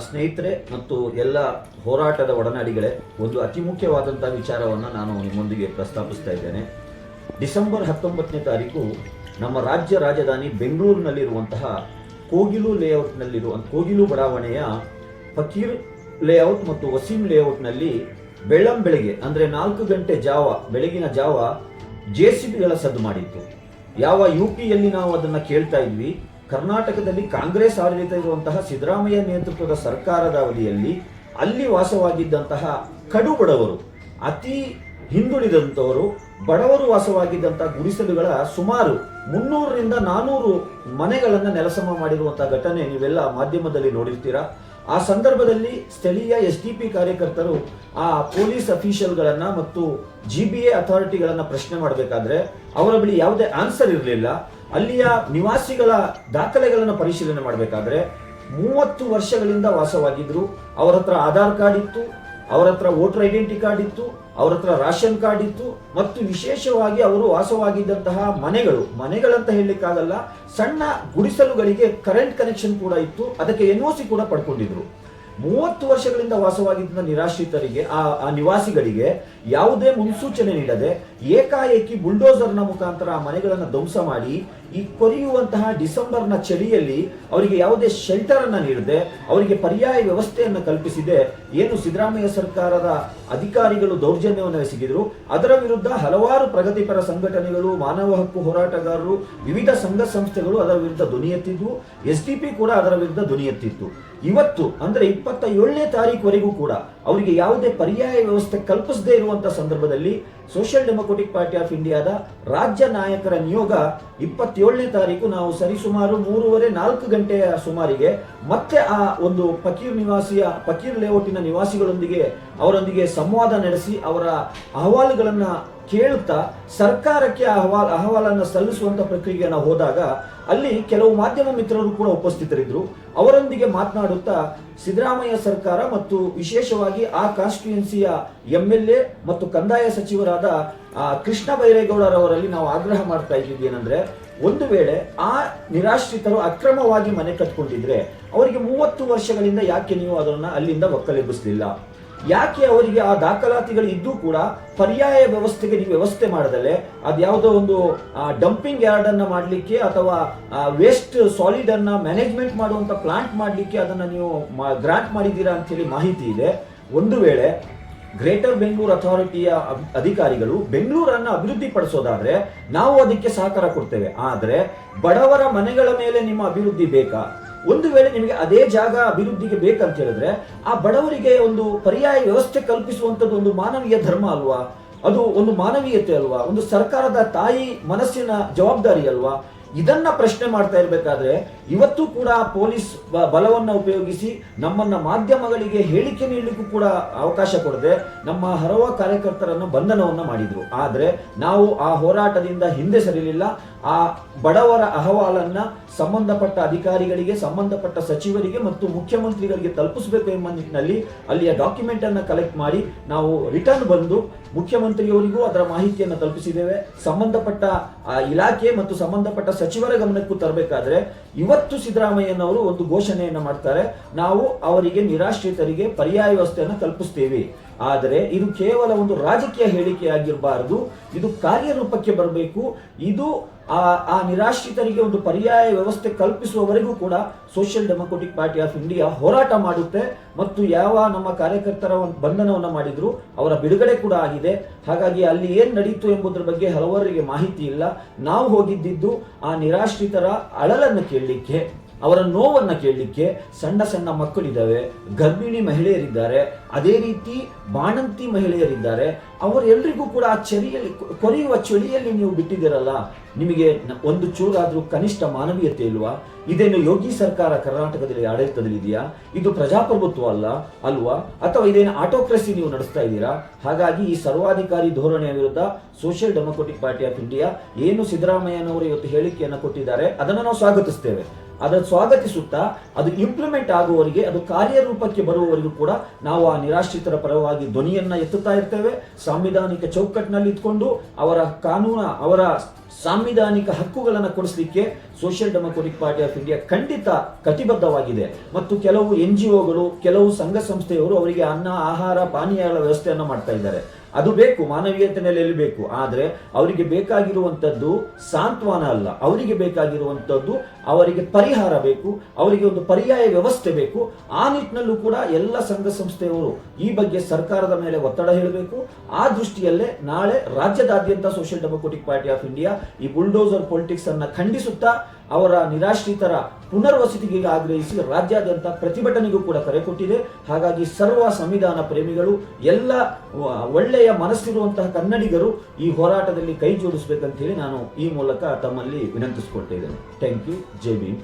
ಸ್ನೇಹಿತರೆ ಮತ್ತು ಎಲ್ಲ ಹೋರಾಟದ ಒಡನಾಡಿಗಳೇ, ಒಂದು ಅತಿ ಮುಖ್ಯವಾದಂಥ ವಿಚಾರವನ್ನು ನಾನು ನಿಮ್ಮೊಂದಿಗೆ ಪ್ರಸ್ತಾಪಿಸ್ತಾ ಇದ್ದೇನೆ. ಡಿಸೆಂಬರ್ 19ನೇ ತಾರೀಕು ನಮ್ಮ ರಾಜ್ಯ ರಾಜಧಾನಿ ಬೆಂಗಳೂರಿನಲ್ಲಿರುವಂತಹ ಕೋಗಿಲು ಬಡಾವಣೆಯ ಫಕೀರ್ ಲೇಔಟ್ ಮತ್ತು ವಸೀಂ ಲೇಔಟ್ನಲ್ಲಿ ಬೆಳಗ್ಗೆ ಅಂದರೆ 4 ಗಂಟೆ ಬೆಳಗಿನ ಜಾವ JCBಗಳ ಸದ್ದು ಮಾಡಿತ್ತು. ಯಾವ UPಯಲ್ಲಿ ನಾವು ಅದನ್ನು ಕೇಳ್ತಾ ಇದ್ವಿ, ಕರ್ನಾಟಕದಲ್ಲಿ ಕಾಂಗ್ರೆಸ್ ಆಡಳಿತ ಇರುವಂತಹ ಸಿದ್ದರಾಮಯ್ಯ ನೇತೃತ್ವದ ಸರ್ಕಾರದ ಅವಧಿಯಲ್ಲಿ ಅಲ್ಲಿ ವಾಸವಾಗಿದ್ದಂತಹ ಕಡು ಬಡವರು, ಅತಿ ಹಿಂದುಳಿದಂಥವರು, ಬಡವರು ವಾಸವಾಗಿದ್ದಂತಹ ಗುಡಿಸಲುಗಳ ಸುಮಾರು 300ರಿಂದ 400 ಮನೆಗಳನ್ನು ನೆಲಸಮ ಮಾಡಿರುವಂತಹ ಘಟನೆ ನೀವೆಲ್ಲ ಮಾಧ್ಯಮದಲ್ಲಿ ನೋಡಿರ್ತೀರಾ. ಆ ಸಂದರ್ಭದಲ್ಲಿ ಸ್ಥಳೀಯ SDP ಕಾರ್ಯಕರ್ತರು ಆ ಪೊಲೀಸ್ ಅಫಿಷಿಯಲ್ಗಳನ್ನ ಮತ್ತು GBA ಅಥಾರಿಟಿಗಳನ್ನ ಪ್ರಶ್ನೆ ಮಾಡಬೇಕಾದ್ರೆ ಅವರ ಬಳಿ ಯಾವುದೇ ಆನ್ಸರ್ ಇರಲಿಲ್ಲ. ಅಲ್ಲಿಯ ನಿವಾಸಿಗಳ ದಾಖಲೆಗಳನ್ನು ಪರಿಶೀಲನೆ ಮಾಡಬೇಕಾದ್ರೆ 30 ವರ್ಷಗಳಿಂದ ವಾಸವಾಗಿದ್ರು. ಅವರ ಹತ್ರ ಆಧಾರ್ ಕಾರ್ಡ್ ಇತ್ತು, ಅವರ ಹತ್ರ ವೋಟರ್ ಐಡೆಂಟಿ ಕಾರ್ಡ್ ಇತ್ತು, ಅವರ ಹತ್ರ ರಾಷನ್ ಕಾರ್ಡ್ ಇತ್ತು, ಮತ್ತು ವಿಶೇಷವಾಗಿ ಅವರು ವಾಸವಾಗಿದ್ದಂತಹ ಮನೆಗಳಂತ ಹೇಳಲಿಕ್ಕಾಗಲ್ಲ, ಸಣ್ಣ ಗುಡಿಸಲುಗಳಿಗೆ ಕರೆಂಟ್ ಕನೆಕ್ಷನ್ ಕೂಡ ಇತ್ತು, ಅದಕ್ಕೆ NOC ಕೂಡ ಪಡ್ಕೊಂಡಿದ್ರು. 30 ವರ್ಷಗಳಿಂದ ವಾಸವಾಗಿದ್ದ ನಿರಾಶ್ರಿತರಿಗೆ, ಆ ನಿವಾಸಿಗಳಿಗೆ ಯಾವುದೇ ಮುನ್ಸೂಚನೆ ನೀಡದೆ ಏಕಾಏಕಿ ಬುಲ್ಡೋಸರ್ನ ಮುಖಾಂತರ ಆ ಮನೆಗಳನ್ನು ಧ್ವಂಸ ಮಾಡಿ ಈ ಕೊರೆಯುವಂತಹ ಡಿಸೆಂಬರ್ನ ಚಳಿಯಲ್ಲಿ ಅವರಿಗೆ ಯಾವುದೇ ಶೆಲ್ಟರ್ ಅನ್ನ ನೀಡದೆ ಅವರಿಗೆ ಪರ್ಯಾಯ ವ್ಯವಸ್ಥೆಯನ್ನು ಕಲ್ಪಿಸಿದೆ ಏನು ಸಿದ್ದರಾಮಯ್ಯ ಸರ್ಕಾರದ ಅಧಿಕಾರಿಗಳು ದೌರ್ಜನ್ಯವನ್ನು ಎಸಗಿದ್ರು. ಅದರ ವಿರುದ್ಧ ಹಲವಾರು ಪ್ರಗತಿಪರ ಸಂಘಟನೆಗಳು, ಮಾನವ ಹಕ್ಕು ಹೋರಾಟಗಾರರು, ವಿವಿಧ ಸಂಘ ಸಂಸ್ಥೆಗಳು ಅದರ ವಿರುದ್ಧ ಧ್ವನಿ ಎತ್ತಿದ್ವು. SDP ಕೂಡ ಅದರ ವಿರುದ್ಧ ಧ್ವನಿ ಎತ್ತಿತ್ತು. ಇವತ್ತು ಅಂದ್ರೆ 27ನೇ ತಾರೀಕುವರೆಗೂ ಕೂಡ ಅವರಿಗೆ ಯಾವುದೇ ಪರ್ಯಾಯ ವ್ಯವಸ್ಥೆ ಕಲ್ಪಿಸದೇ ಇರುವಂತಹ ಸಂದರ್ಭದಲ್ಲಿ ಸೋಷಿಯಲ್ ಡೆಮೊಕ್ರೆಟಿಕ್ ಪಾರ್ಟಿ ಆಫ್ ಇಂಡಿಯಾದ ರಾಜ್ಯ ನಾಯಕರ ನಿಯೋಗ 27ನೇ ತಾರೀಕು ನಾವು ಸರಿಸುಮಾರು 3:30-4 ಗಂಟೆಯ ಸುಮಾರಿಗೆ ಮತ್ತೆ ಆ ಒಂದು ಫಕೀರ್ ಲೇಔಟಿನ ನಿವಾಸಿಗಳೊಂದಿಗೆ ಅವರೊಂದಿಗೆ ಸಂವಾದ ನಡೆಸಿ ಅವರ ಅಹವಾಲುಗಳನ್ನ ಕೇಳುತ್ತಾ ಸರ್ಕಾರಕ್ಕೆ ಅಹವಾಲನ್ನು ಸಲ್ಲಿಸುವಂತ ಪ್ರಕ್ರಿಯೆಗೆ ನಾವು ಹೋದಾಗ ಅಲ್ಲಿ ಕೆಲವು ಮಾಧ್ಯಮ ಮಿತ್ರರು ಕೂಡ ಉಪಸ್ಥಿತರಿದ್ರು. ಅವರೊಂದಿಗೆ ಮಾತನಾಡುತ್ತಾ ಸಿದ್ದರಾಮಯ್ಯ ಸರ್ಕಾರ ಮತ್ತು ವಿಶೇಷವಾಗಿ ಆ ಕಾನ್ಸ್ಟಿಟ್ಯೂನ್ಸಿಯ MLA ಮತ್ತು ಕಂದಾಯ ಸಚಿವರಾದ ಕೃಷ್ಣ ಬೈರೇಗೌಡರವರಲ್ಲಿ ನಾವು ಆಗ್ರಹ ಮಾಡ್ತಾ ಇದ್ದೀವಿ ಏನಂದ್ರೆ, ಒಂದು ವೇಳೆ ಆ ನಿರಾಶ್ರಿತರು ಅಕ್ರಮವಾಗಿ ಮನೆ ಕಟ್ಕೊಂಡಿದ್ರೆ ಅವರಿಗೆ 30 ವರ್ಷಗಳಿಂದ ಯಾಕೆ ನೀವು ಅದನ್ನ ಅಲ್ಲಿಂದ ಒಕ್ಕಲೆಬ್ಬಿಸಲಿಲ್ಲ? ಯಾಕೆ ಅವರಿಗೆ ಆ ದಾಖಲಾತಿಗಳು ಇದ್ದು ಕೂಡ ಪರ್ಯಾಯ ವ್ಯವಸ್ಥೆಗೆ ನೀವು ವ್ಯವಸ್ಥೆ ಮಾಡದಲ್ಲೇ ಅದ್ಯಾವುದೋ ಒಂದು ಡಂಪಿಂಗ್ ಯಾರ್ಡ್ ಅನ್ನ ಮಾಡಲಿಕ್ಕೆ ಅಥವಾ ವೇಸ್ಟ್ ಸಾಲಿಡ್ ಅನ್ನ ಮ್ಯಾನೇಜ್ಮೆಂಟ್ ಮಾಡುವಂತ ಪ್ಲಾಂಟ್ ಮಾಡಲಿಕ್ಕೆ ಅದನ್ನ ನೀವು ಗ್ರಾಂಟ್ ಮಾಡಿದ್ದೀರಾ ಅಂತ ಹೇಳಿ ಮಾಹಿತಿ ಇದೆ. ಒಂದು ವೇಳೆ ಗ್ರೇಟರ್ ಬೆಂಗಳೂರು ಅಥಾರಿಟಿಯ ಅಧಿಕಾರಿಗಳು ಬೆಂಗಳೂರನ್ನ ಅಭಿವೃದ್ಧಿ ಪಡಿಸೋದಾದ್ರೆ ನಾವು ಅದಕ್ಕೆ ಸಹಕಾರ ಕೊಡ್ತೇವೆ. ಆದ್ರೆ ಬಡವರ ಮನೆಗಳ ಮೇಲೆ ನಿಮ್ಮ ಅಭಿವೃದ್ಧಿ ಬೇಕಾ? ಒಂದು ವೇಳೆ ನಿಮಗೆ ಅದೇ ಜಾಗ ಅಭಿವೃದ್ಧಿಗೆ ಬೇಕಂತ ಹೇಳಿದ್ರೆ ಆ ಬಡವರಿಗೆ ಒಂದು ಪರ್ಯಾಯ ವ್ಯವಸ್ಥೆ ಕಲ್ಪಿಸುವಂತದ್ದು ಒಂದು ಮಾನವೀಯ ಧರ್ಮ ಅಲ್ವಾ? ಅದು ಒಂದು ಮಾನವೀಯತೆ ಅಲ್ವಾ? ಒಂದು ಸರ್ಕಾರದ ತಾಯಿ ಮನಸ್ಸಿನ ಜವಾಬ್ದಾರಿ ಅಲ್ವಾ? ಇದನ್ನ ಪ್ರಶ್ನೆ ಮಾಡ್ತಾ ಇರಬೇಕಾದ್ರೆ ಇವತ್ತು ಕೂಡ ಪೊಲೀಸ್ ಬಲವನ್ನ ಉಪಯೋಗಿಸಿ ನಮ್ಮನ್ನ ಮಾಧ್ಯಮಗಳಿಗೆ ಹೇಳಿಕೆ ನೀಡಲಿಕ್ಕೂ ಕೂಡ ಅವಕಾಶ ಕೊಡದೆ ನಮ್ಮ ಹಲವು ಕಾರ್ಯಕರ್ತರನ್ನು ಬಂಧನವನ್ನ ಮಾಡಿದ್ರು. ಆದ್ರೆ ನಾವು ಆ ಹೋರಾಟದಿಂದ ಹಿಂದೆ ಸರಿಲಿಲ್ಲ. ಆ ಬಡವರ ಅಹವಾಲನ್ನ ಸಂಬಂಧಪಟ್ಟ ಅಧಿಕಾರಿಗಳಿಗೆ, ಸಂಬಂಧಪಟ್ಟ ಸಚಿವರಿಗೆ ಮತ್ತು ಮುಖ್ಯಮಂತ್ರಿಗಳಿಗೆ ತಲುಪಿಸಬೇಕು ಎಂಬ ನಿಟ್ಟಿನಲ್ಲಿ ಅಲ್ಲಿಯ ಡಾಕ್ಯುಮೆಂಟ್ ಅನ್ನ ಕಲೆಕ್ಟ್ ಮಾಡಿ ನಾವು ರಿಟರ್ನ್ ಬಂದು ಮುಖ್ಯಮಂತ್ರಿಯವರಿಗೂ ಅದರ ಮಾಹಿತಿಯನ್ನು ತಲುಪಿಸಿದ್ದೇವೆ. ಸಂಬಂಧಪಟ್ಟ ಇಲಾಖೆ ಮತ್ತು ಸಂಬಂಧಪಟ್ಟ ಸಚಿವರ ಗಮನಕ್ಕೂ ತರಬೇಕಾದ್ರೆ ಇವತ್ತು ಸಿದ್ದರಾಮಯ್ಯನವರು ಒಂದು ಘೋಷಣೆಯನ್ನ ಮಾಡ್ತಾರೆ, ನಾವು ಅವರಿಗೆ ನಿರಾಶ್ರಿತರಿಗೆ ಪರ್ಯಾಯ ವ್ಯವಸ್ಥೆಯನ್ನು ಕಲ್ಪಿಸ್ತೇವೆ. ಆದರೆ ಇದು ಕೇವಲ ಒಂದು ರಾಜಕೀಯ ಹೇಳಿಕೆಯಾಗಿರಬಾರದು, ಇದು ಕಾರ್ಯರೂಪಕ್ಕೆ ಬರಬೇಕು. ಇದು ಆ ನಿರಾಶ್ರಿತರಿಗೆ ಒಂದು ಪರ್ಯಾಯ ವ್ಯವಸ್ಥೆ ಕಲ್ಪಿಸುವವರೆಗೂ ಕೂಡ social democratic party of India ಹೋರಾಟ ಮಾಡುತ್ತೆ. ಮತ್ತು ಯಾವ ನಮ್ಮ ಕಾರ್ಯಕರ್ತರ ಬಂಧನವನ್ನ ಮಾಡಿದ್ರು ಅವರ ಬಿಡುಗಡೆ ಕೂಡ ಆಗಿದೆ. ಹಾಗಾಗಿ ಅಲ್ಲಿ ಏನ್ ನಡೀತು ಎಂಬುದರ ಬಗ್ಗೆ ಹಲವರಿಗೆ ಮಾಹಿತಿ ಇಲ್ಲ. ನಾವು ಹೋಗಿದ್ದು ಆ ನಿರಾಶ್ರಿತರ ಅಳಲನ್ನು ಕೇಳಲಿಕ್ಕೆ, ಅವರ ನೋವನ್ನ ಕೇಳಲಿಕ್ಕೆ. ಸಣ್ಣ ಸಣ್ಣ ಮಕ್ಕಳಿದ್ದಾವೆ, ಗರ್ಭಿಣಿ ಮಹಿಳೆಯರಿದ್ದಾರೆ, ಅದೇ ರೀತಿ ಬಾಣಂತಿ ಮಹಿಳೆಯರಿದ್ದಾರೆ. ಅವರೆಲ್ಲರಿಗೂ ಕೂಡ ಆ ಕೊರೆಯುವ ಚಳಿಯಲ್ಲಿ ನೀವು ಬಿಟ್ಟಿದ್ದೀರಲ್ಲ, ನಿಮಗೆ ಒಂದು ಚೂರಾದ್ರೂ ಕನಿಷ್ಠ ಮಾನವೀಯತೆ ಇಲ್ವಾ? ಇದೇನು ಯೋಗಿ ಸರ್ಕಾರ ಕರ್ನಾಟಕದಲ್ಲಿ ಆಡಳಿತದಲ್ಲಿ ಇದೆಯಾ? ಇದು ಪ್ರಜಾಪ್ರಭುತ್ವ ಅಲ್ವಾ? ಅಥವಾ ಇದೇನು ಆಟೋಕ್ರಸಿ ನೀವು ನಡೆಸ್ತಾ ಇದ್ದೀರಾ? ಹಾಗಾಗಿ ಈ ಸರ್ವಾಧಿಕಾರಿ ಧೋರಣೆಯ ವಿರುದ್ಧ social democratic party of India ಏನು ಸಿದ್ದರಾಮಯ್ಯನವರು ಇವತ್ತು ಹೇಳಿಕೆಯನ್ನು ಕೊಟ್ಟಿದ್ದಾರೆ ಅದನ್ನು ನಾವು ಸ್ವಾಗತಿಸ್ತೇವೆ. ಅದರ ಸ್ವಾಗತಿಸುತ್ತಾ ಅದು ಇಂಪ್ಲಿಮೆಂಟ್ ಆಗುವವರೆಗೆ, ಅದು ಕಾರ್ಯರೂಪಕ್ಕೆ ಬರುವವರೆಗೂ ಕೂಡ ನಾವು ಆ ನಿರಾಶ್ರಿತರ ಪರವಾಗಿ ಧ್ವನಿಯನ್ನ ಎತ್ತುತ್ತಾ ಇರ್ತೇವೆ. ಸಾಂವಿಧಾನಿಕ ಚೌಕಟ್ಟಿನಲ್ಲಿ ಇಟ್ಕೊಂಡು ಅವರ ಸಾಂವಿಧಾನಿಕ ಹಕ್ಕುಗಳನ್ನು ಕೊಡಿಸಲಿಕ್ಕೆ social democratic party of India ಖಂಡಿತ ಕಟಿಬದ್ಧವಾಗಿದೆ. ಮತ್ತು ಕೆಲವು NGOಗಳು, ಕೆಲವು ಸಂಘ ಸಂಸ್ಥೆಯವರು ಅವರಿಗೆ ಅನ್ನ, ಆಹಾರ, ಪಾನೀಯಗಳ ವ್ಯವಸ್ಥೆಯನ್ನು ಮಾಡ್ತಾ ಇದ್ದಾರೆ. ಅದು ಬೇಕು, ಮಾನವೀಯತೆ ನೆಲೆಯಲ್ಲಿ ಬೇಕು. ಆದರೆ ಅವರಿಗೆ ಬೇಕಾಗಿರುವಂಥದ್ದು ಸಾಂತ್ವನ ಅಲ್ಲ, ಅವರಿಗೆ ಬೇಕಾಗಿರುವಂಥದ್ದು ಅವರಿಗೆ ಪರಿಹಾರ ಬೇಕು, ಅವರಿಗೆ ಒಂದು ಪರ್ಯಾಯ ವ್ಯವಸ್ಥೆ ಬೇಕು. ಆ ನಿಟ್ಟಿನಲ್ಲೂ ಕೂಡ ಎಲ್ಲ ಸಂಘ ಸಂಸ್ಥೆಯವರು ಈ ಬಗ್ಗೆ ಸರ್ಕಾರದ ಮೇಲೆ ಒತ್ತಡ ಹೇಳಬೇಕು. ಆ ದೃಷ್ಟಿಯಲ್ಲೇ ನಾಳೆ ರಾಜ್ಯದಾದ್ಯಂತ social democratic party of India ಈ ಬುಲ್ಡೋಸರ್ ಪೊಲಿಟಿಕ್ಸ್ ಅನ್ನ ಖಂಡಿಸುತ್ತಾ ಅವರ ನಿರಾಶ್ರಿತರ ಪುನರ್ವಸತಿಗೆ ಆಗ್ರಹಿಸಿ ರಾಜ್ಯಾದ್ಯಂತ ಪ್ರತಿಭಟನೆಗೂ ಕೂಡ ಕರೆ ಕೊಟ್ಟಿದೆ. ಹಾಗಾಗಿ ಸರ್ವ ಸಂವಿಧಾನ ಪ್ರೇಮಿಗಳು, ಎಲ್ಲ ಒಳ್ಳೆಯ ಮನಸ್ಸಿರುವಂತಹ ಕನ್ನಡಿಗರು ಈ ಹೋರಾಟದಲ್ಲಿ ಕೈ ಜೋಡಿಸಬೇಕಂತ ಹೇಳಿ ನಾನು ಈ ಮೂಲಕ ತಮ್ಮಲ್ಲಿ ವಿನಂತಿಸಿಕೊಳ್ತಾ ಇದ್ದೇನೆ. Thank you. ಜೈ ಭೀಮ್.